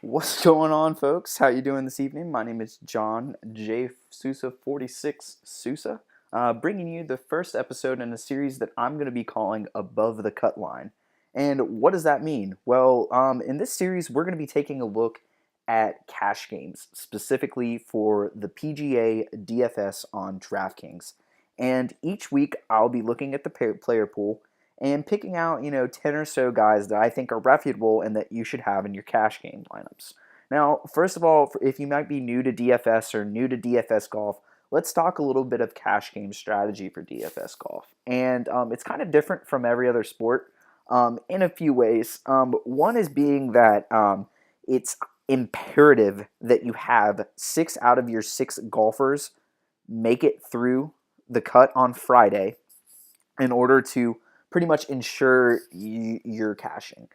What's going on, folks? How you doing this evening? My name is John J. Sousa 46 Sousa, bringing you the first episode in a series that I'm going to be calling Above the Cut Line. And what does that mean? Well, in this series, we're going to be taking a look at cash games, specifically for the PGA DFS on DraftKings. And each week, I'll be looking at the player pool and picking out, 10 or so guys that I think are reputable and that you should have in your cash game lineups. Now, first of all, if you might be new to DFS or new to DFS golf, let's talk a little bit of cash game strategy for DFS golf. And it's kind of different from every other sport in a few ways. One is being that it's imperative that you have 6 out of your 6 golfers make it through the cut on Friday in order to pretty much ensure you're cashing.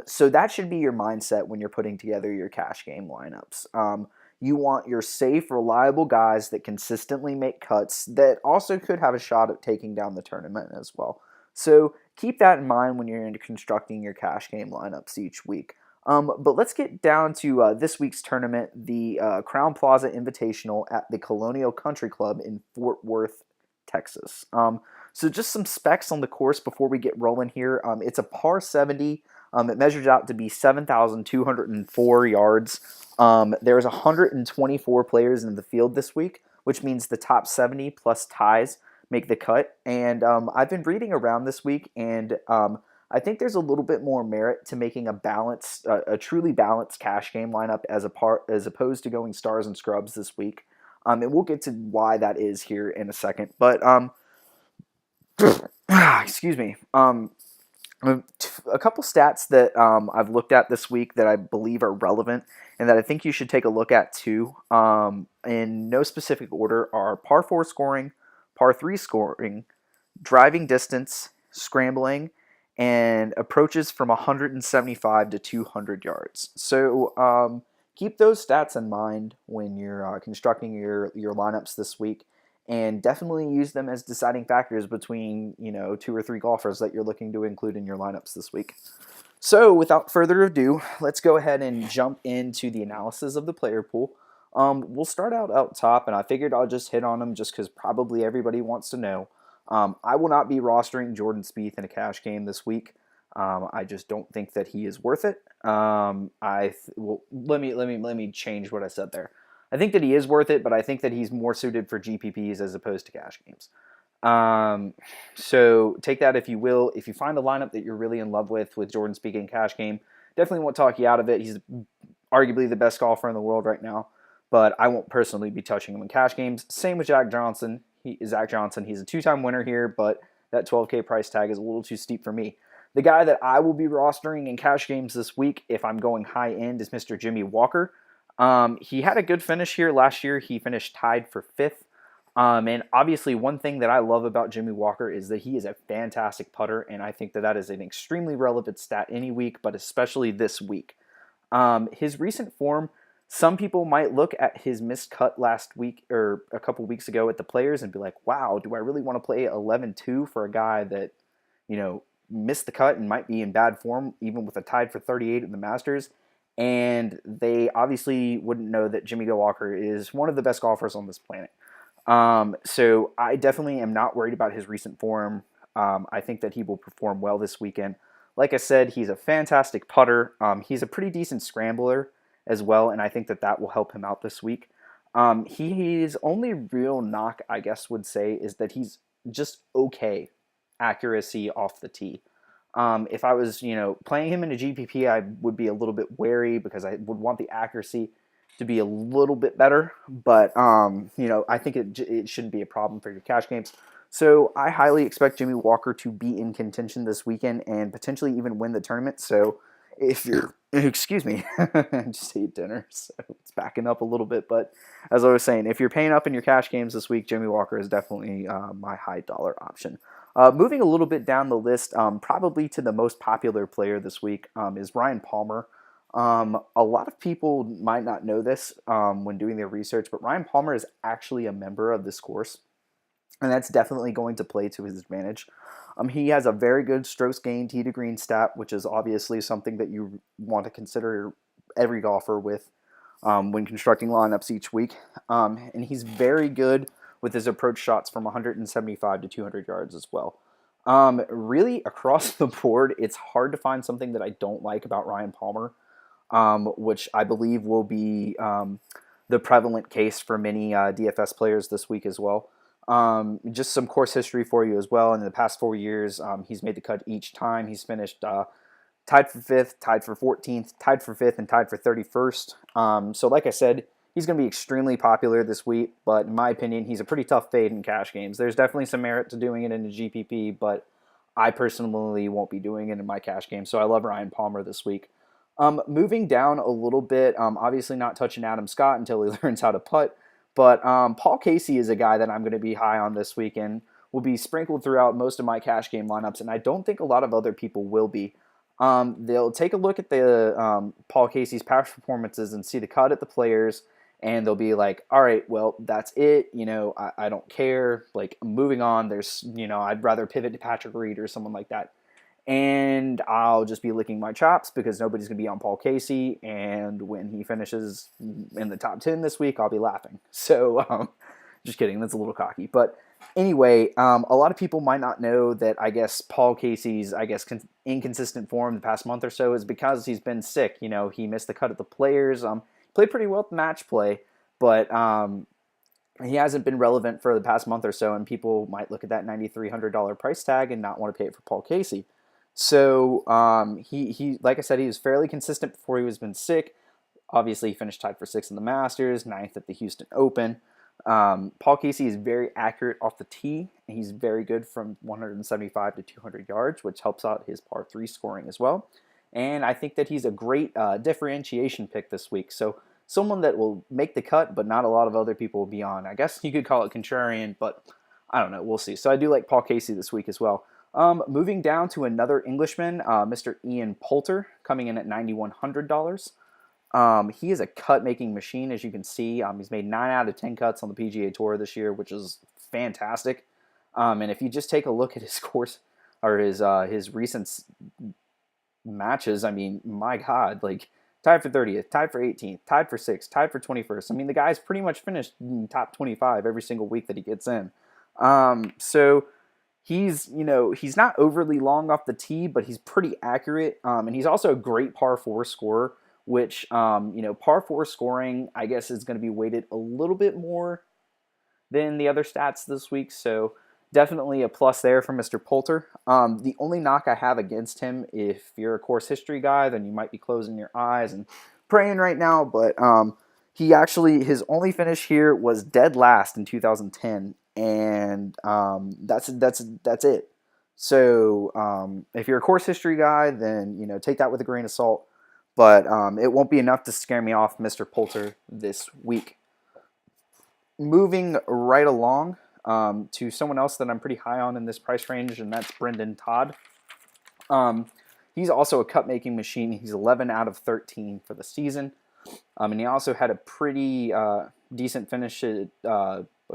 So that should be your mindset when you're putting together your cash game lineups. You want your safe, reliable guys that consistently make cuts that also could have a shot at taking down the tournament as well. So keep that in mind when you're constructing your cash game lineups each week. But let's get down to this week's tournament, the Crowne Plaza Invitational at the Colonial Country Club in Fort Worth, Texas. So just some specs on the course before we get rolling here. It's a par 70. It measures out to be 7,204 yards. There's 124 players in the field this week, which means the top 70 plus ties make the cut. And I've been reading around this week, and I think there's a little bit more merit to making a truly balanced cash game lineup as opposed to going stars and scrubs this week. And we'll get to why that is here in a second. But excuse me. A couple stats that I've looked at this week that I believe are relevant and that I think you should take a look at too, in no specific order, are par 4 scoring, par 3 scoring, driving distance, scrambling, and approaches from 175 to 200 yards. So keep those stats in mind when you're constructing your lineups this week. And definitely use them as deciding factors between, 2 or 3 golfers that you're looking to include in your lineups this week. So without further ado, let's go ahead and jump into the analysis of the player pool. We'll start out top, and I figured I'll just hit on them just because probably everybody wants to know. I will not be rostering Jordan Spieth in a cash game this week. I just don't think that he is worth it. Let me change what I said there. I think that he is worth it, but I think that he's more suited for GPPs as opposed to cash games. So take that if you will. If you find a lineup that you're really in love with Jordan Spieth in cash game, definitely won't talk you out of it. He's arguably the best golfer in the world right now, but I won't personally be touching him in cash games. Same with Zach Johnson. He's a 2-time winner here, but that $12K price tag is a little too steep for me. The guy that I will be rostering in cash games this week, if I'm going high end, is Mr. Jimmy Walker. He had a good finish here last year. He finished tied for 5th. And obviously one thing that I love about Jimmy Walker is that he is a fantastic putter, and I think that that is an extremely relevant stat any week, but especially this week. His recent form, some people might look at his missed cut last week or a couple weeks ago at the Players and be like, wow, do I really want to play 11-2 for a guy that, missed the cut and might be in bad form even with a tied for 38 in the Masters? And they obviously wouldn't know that Jimmy Walker is one of the best golfers on this planet. So I definitely am not worried about his recent form. I think that he will perform well this weekend. Like I said, he's a fantastic putter. He's a pretty decent scrambler as well, and I think that that will help his out this week. His only real knock, I guess, would say is that he's just okay accuracy off the tee. If I was, playing him in a GPP, I would be a little bit wary because I would want the accuracy to be a little bit better. But, I think it shouldn't be a problem for your cash games. So I highly expect Jimmy Walker to be in contention this weekend and potentially even win the tournament. So if you're, excuse me, I just ate dinner, so it's backing up a little bit. But as I was saying, if you're paying up in your cash games this week, Jimmy Walker is definitely my high dollar option. Moving a little bit down the list, probably to the most popular player this week is Ryan Palmer. A lot of people might not know this when doing their research, but Ryan Palmer is actually a member of this course, and that's definitely going to play to his advantage. He has a very good strokes gained tee to green stat, which is obviously something that you want to consider every golfer with when constructing lineups each week. And he's very good with his approach shots from 175 to 200 yards as well. Really, across the board, it's hard to find something that I don't like about Ryan Palmer, which I believe will be the prevalent case for many DFS players this week as well. Just some course history for you as well. In the past 4 years, he's made the cut each time. He's finished tied for 5th, tied for 14th, tied for 5th, and tied for 31st. So like I said, he's going to be extremely popular this week, but in my opinion, he's a pretty tough fade in cash games. There's definitely some merit to doing it in a GPP, but I personally won't be doing it in my cash game. So I love Ryan Palmer this week. Moving down a little bit, obviously not touching Adam Scott until he learns how to putt, but Paul Casey is a guy that I'm going to be high on this week and will be sprinkled throughout most of my cash game lineups, and I don't think a lot of other people will be. They'll take a look at the Paul Casey's past performances and see the cut at the Players, and they'll be like, all right, well, that's it. I don't care. Like, moving on. I'd rather pivot to Patrick Reed or someone like that. And I'll just be licking my chops because nobody's going to be on Paul Casey. And when he finishes in the top 10 this week, I'll be laughing. So, just kidding. That's a little cocky. But anyway, a lot of people might not know that, I guess, Paul Casey's, inconsistent form the past month or so is because he's been sick. He missed the cut at the Players. Played pretty well at the match play, but he hasn't been relevant for the past month or so, and people might look at that $9,300 price tag and not want to pay it for Paul Casey. So he like I said, he was fairly consistent before he was been sick. Obviously, he finished tied for 6th in the Masters, 9th at the Houston Open. Paul Casey is very accurate off the tee, and he's very good from 175 to 200 yards, which helps out his par 3 scoring as well. And I think that he's a great differentiation pick this week. So someone that will make the cut, but not a lot of other people will be on. I guess you could call it contrarian, but I don't know. We'll see. So I do like Paul Casey this week as well. Moving down to another Englishman, Mr. Ian Poulter, coming in at $9,100. He is a cut-making machine, as you can see. He's made 9 out of 10 cuts on the PGA Tour this year, which is fantastic. And if you just take a look at his course or his recent matches, I mean, my God, like tied for 30th, tied for 18th, tied for 6th, tied for 21st. I mean, the guy's pretty much finished in top 25 every single week that he gets in. So he's not overly long off the tee, but he's pretty accurate. And he's also a great par 4 scorer, which, par 4 scoring, I guess, is going to be weighted a little bit more than the other stats this week. So definitely a plus there for Mr. Poulter. The only knock I have against him, if you're a course history guy, then you might be closing your eyes and praying right now. But his only finish here was dead last in 2010, and that's it. So if you're a course history guy, then take that with a grain of salt. But it won't be enough to scare me off Mr. Poulter this week. Moving right along to someone else that I'm pretty high on in this price range, and that's Brendan Todd. He's also a cut-making machine. He's 11 out of 13 for the season. And he also had a pretty decent finish a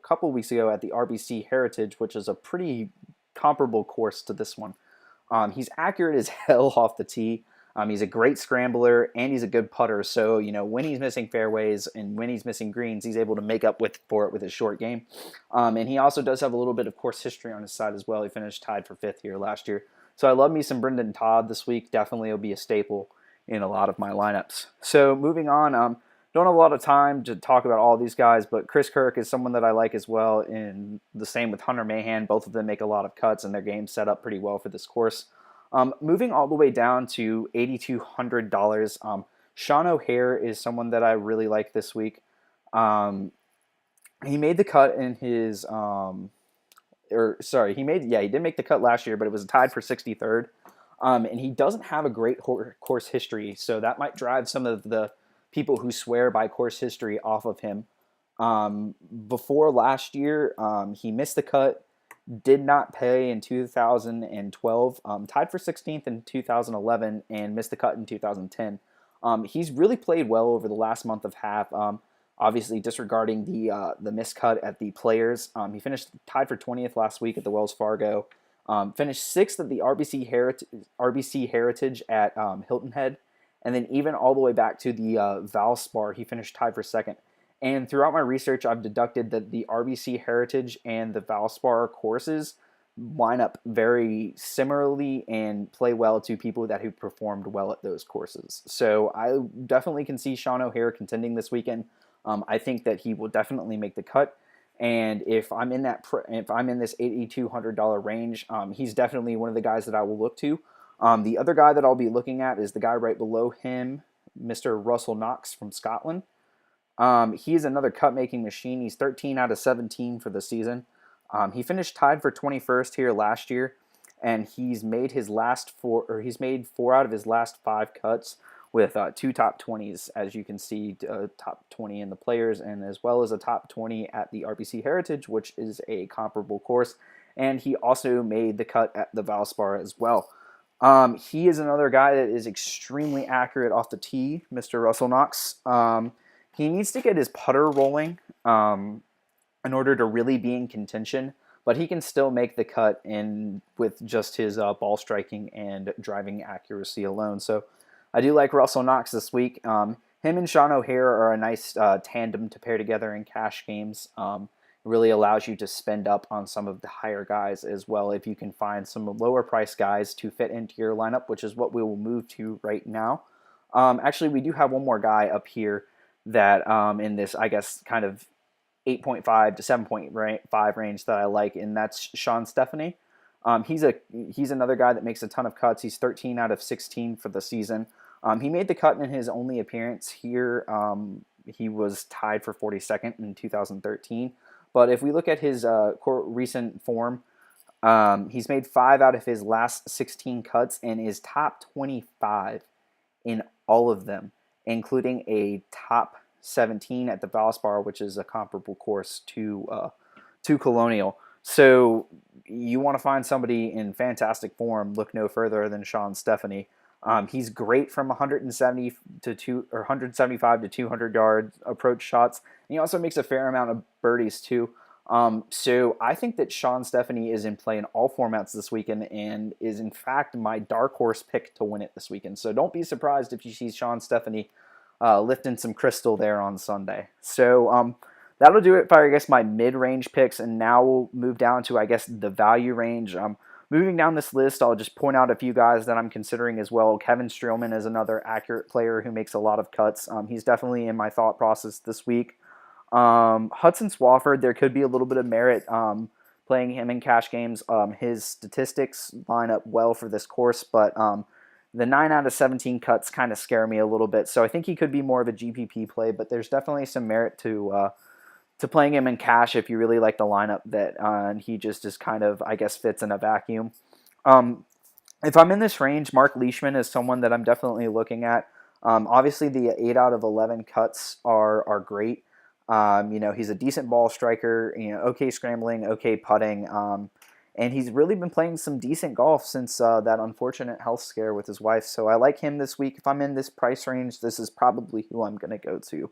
couple weeks ago at the RBC Heritage, which is a pretty comparable course to this one. He's accurate as hell off the tee. He's a great scrambler, and he's a good putter. So, when he's missing fairways and when he's missing greens, he's able to make up for it with his short game. And he also does have a little bit of course history on his side as well. He finished tied for 5th here last year. So I love me some Brendan Todd this week. Definitely will be a staple in a lot of my lineups. So moving on, don't have a lot of time to talk about all these guys, but Chris Kirk is someone that I like as well, and the same with Hunter Mahan. Both of them make a lot of cuts, and their game's set up pretty well for this course. Moving all the way down to $8,200, Sean O'Hare is someone that I really like this week. He made the cut in his, he did make the cut last year, but it was tied for 63rd. And he doesn't have a great course history, so that might drive some of the people who swear by course history off of him. Before last year, he missed the cut, did not pay in 2012, tied for 16th in 2011, and missed the cut in 2010. He's really played well over the last month of half. Obviously, disregarding the miscut at the Players, he finished tied for 20th last week at the Wells Fargo. Finished 6th at the RBC Heritage at Hilton Head, and then even all the way back to the Valspar, he finished tied for second. And throughout my research, I've deducted that the RBC Heritage and the Valspar courses line up very similarly and play well to people who performed well at those courses. So I definitely can see Sean O'Hair contending this weekend. I think that he will definitely make the cut. And if I'm in this $8,200 range, he's definitely one of the guys that I will look to. The other guy that I'll be looking at is the guy right below him, Mr. Russell Knox from Scotland. He is another cut-making machine. He's 13 out of 17 for the season. He finished tied for 21st here last year, and he's made he's made 4 out of his last 5 cuts with 2 top 20s, as you can see, top 20 in the Players, and as well as a top 20 at the RBC Heritage, which is a comparable course. And he also made the cut at the Valspar as well. He is another guy that is extremely accurate off the tee, Mr. Russell Knox. He needs to get his putter rolling in order to really be in contention, but he can still make the cut in with just his ball striking and driving accuracy alone. So I do like Russell Knox this week. Him and Sean O'Hair are a nice tandem to pair together in cash games. It really allows you to spend up on some of the higher guys as well if you can find some lower price guys to fit into your lineup, which is what we will move to right now. Actually, we do have one more guy up here that in this, I guess, kind of 8.5 to 7.5 range that I like, and that's Sean Stephanie. He's another guy that makes a ton of cuts. He's 13 out of 16 for the season. He made the cut in his only appearance here. He was tied for 42nd in 2013. But if we look at his recent form, he's made 5 out of his last 16 cuts and is top 25 in all of them, including a top 17 at the Valspar, which is a comparable course to Colonial. So you want to find somebody in fantastic form, look no further than Sean Stephanie. He's great from 175 to 200 yard approach shots. And he also makes a fair amount of birdies too. So I think that Sean Stephanie is in play in all formats this weekend and is in fact my dark horse pick to win it this weekend. So don't be surprised if you see Sean Stephanie lifting some crystal there on Sunday. So that'll do it for, I guess, my mid-range picks. And now we'll move down to, I guess, the value range. Moving down this list, I'll just point out a few guys that I'm considering as well. Kevin Streelman is another accurate player who makes a lot of cuts. He's definitely in my thought process this week. Hudson Swafford, there could be a little bit of merit playing him in cash games. His statistics line up well for this course, but the 9 out of 17 cuts kind of scare me a little bit. So I think he could be more of a GPP play, but there's definitely some merit to playing him in cash if you really like the lineup that he just is kind of, I guess, fits in a vacuum. If I'm in this range, Mark Leishman is someone that I'm definitely looking at. Obviously, the 8 out of 11 cuts are great. He's a decent ball striker, okay scrambling, okay putting, and he's really been playing some decent golf since that unfortunate health scare with his wife. So I like him this week. If I'm in this price range, this is probably who I'm going to go to.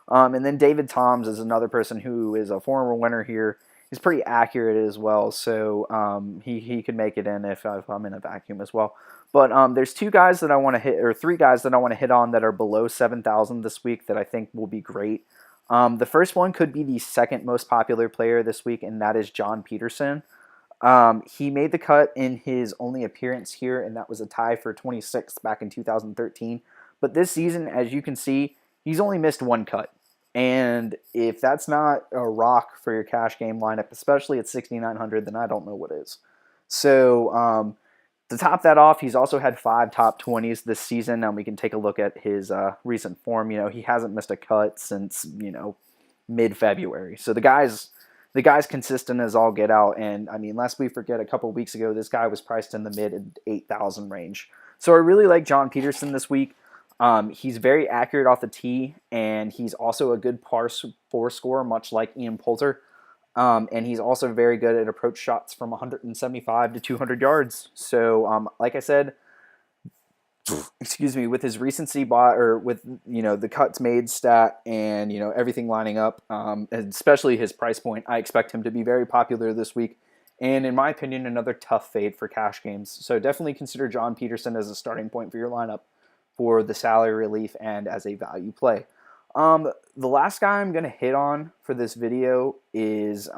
And then David Toms is another person who is a former winner here. He's pretty accurate as well, so he could make it in if I'm in a vacuum as well. But there's 2 guys that I want to hit, or 3 guys that I want to hit on that are below 7,000 this week that I think will be great. The first one could be the second most popular player this week, and that is John Peterson. He made the cut in his only appearance here, and that was a tie for 26th back in 2013. But this season, as you can see, he's only missed 1 cut. And if that's not a rock for your cash game lineup, especially at 6,900, then I don't know what is. So to top that off, he's also had 5 top 20s this season. And we can take a look at his recent form. He hasn't missed a cut since, mid-February. So the guy's consistent as all get out. And I mean, lest we forget, a couple weeks ago, this guy was priced in the mid 8,000 range. So I really like John Peterson this week. He's very accurate off the tee, and he's also a good par 4 scorer, much like Ian Poulter. And he's also very good at approach shots from 175 to 200 yards. So, like I said, with his recency with the cuts made stat and everything lining up, and especially his price point, I expect him to be very popular this week. And in my opinion, another tough fade for cash games. So definitely consider John Peterson as a starting point for your lineup. for the salary relief and as a value play. The last guy I'm going to hit on for this video is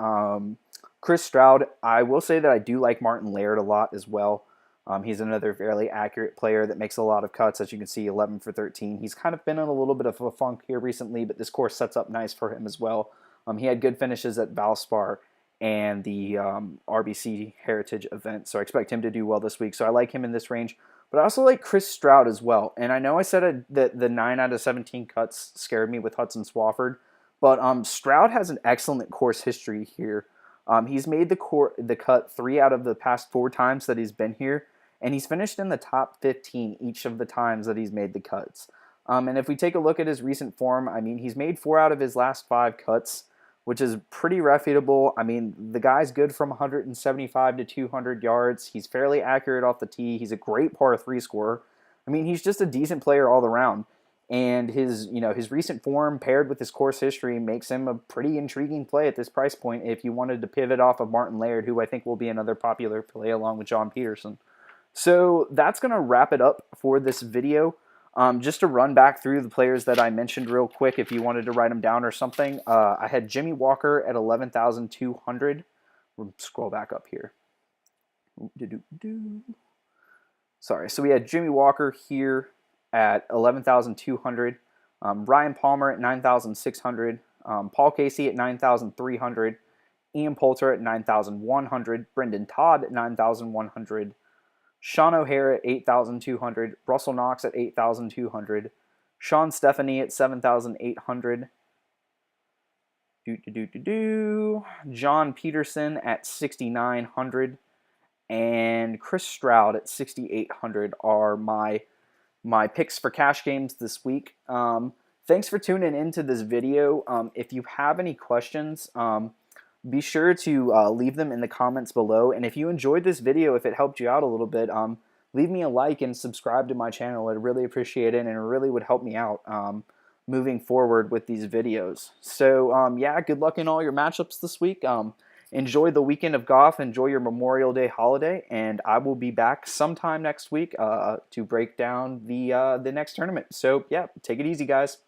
Chris Stroud. I will say that I do like Martin Laird a lot as well. He's another fairly accurate player that makes a lot of cuts. As you can see, 11 for 13. He's kind of been in a little bit of a funk here recently, but this course sets up nice for him as well. He had good finishes at Valspar and the RBC Heritage event, so I expect him to do well this week. So I like him in this range. But I also like Chris Stroud as well. And I know I said that the 9 out of 17 cuts scared me with Hudson Swafford, but Stroud has an excellent course history here. He's made the cut 3 out of the past 4 times that he's been here, and he's finished in the top 15 each of the times that he's made the cuts. And if we take a look at his recent form, I mean, he's made 4 out of his last 5 cuts, which is pretty reputable. I mean, the guy's good from 175 to 200 yards. He's fairly accurate off the tee. He's a great par 3 scorer. I mean, he's just a decent player all around. And his recent form paired with his course history makes him a pretty intriguing play at this price point if you wanted to pivot off of Martin Laird, who I think will be another popular play along with John Peterson. So that's going to wrap it up for this video. Just to run back through the players that I mentioned real quick, if you wanted to write them down or something, I had Jimmy Walker at 11,200. We'll scroll back up here. Sorry, so we had Jimmy Walker here at 11,200, Ryan Palmer at 9,600, Paul Casey at 9,300, Ian Poulter at 9,100, Brendan Todd at 9,100, Sean O'Hara at 8,200, Russell Knox at 8,200, Sean Stephanie at 7,800, John Peterson at 6,900, and Chris Stroud at 6,800 are my picks for cash games this week. Thanks for tuning into this video. If you have any questions, be sure to leave them in the comments below. And if you enjoyed this video, if it helped you out a little bit, leave me a like and subscribe to my channel. I'd really appreciate it, and it really would help me out moving forward with these videos. So yeah, good luck in all your matchups this week. Enjoy the weekend of golf. Enjoy your Memorial Day holiday, and I will be back sometime next week to break down the next tournament. So yeah, take it easy, guys.